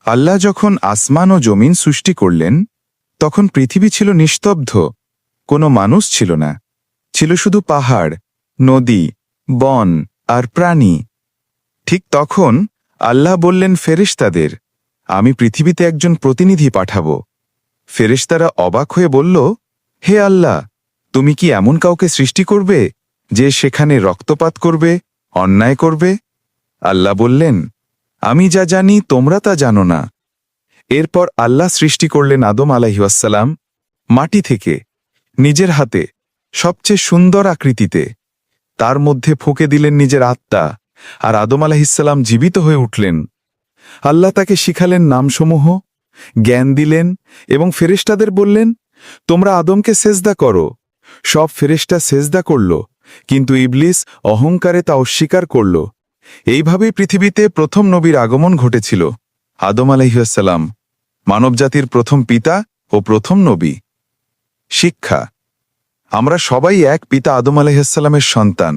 আল্লাহ যখন আসমান ও জমিন সৃষ্টি করলেন তখন পৃথিবী ছিল নিস্তব্ধ, কোনো মানুষ ছিল না, ছিল শুধু পাহাড়, নদী, বন আর প্রাণী। ঠিক তখন আল্লাহ বললেন ফেরেশতাদের, আমি পৃথিবীতে একজন প্রতিনিধি পাঠাব। ফেরেশতারা অবাক হয়ে বলল, হে আল্লাহ, তুমি কি এমন কাউকে সৃষ্টি করবে যে সেখানে রক্তপাত করবে, অন্যায় করবে? আল্লাহ বললেন, আমি যা জানি তোমরা তা জানো না। এরপর আল্লাহ সৃষ্টি করলেন আদম আলাইহিসসালাম মাটি থেকে, নিজের হাতে, সবচেয়ে সুন্দর আকৃতিতে। তার মধ্যে ফুঁকে দিলেন নিজের আত্মা, আর আদম আলাইহিসসালাম জীবিত হয়ে উঠলেন। আল্লাহ তাকে শিখালেন নামসমূহ, জ্ঞান দিলেন এবং ফেরেশতাদের বললেন, তোমরা আদমকে সেজদা করো। সব ফেরেশতা সেজদা করল, কিন্তু ইবলিস অহংকারে তা অস্বীকার করল। এইভাবেই পৃথিবীতে প্রথম নবীর আগমন ঘটেছিল, আদম আলাইহিসসালাম, মানবজাতির প্রথম পিতা ও প্রথম নবী। শিক্ষা: আমরা সবাই এক পিতা আদম আলাইহিসসালামের সন্তান।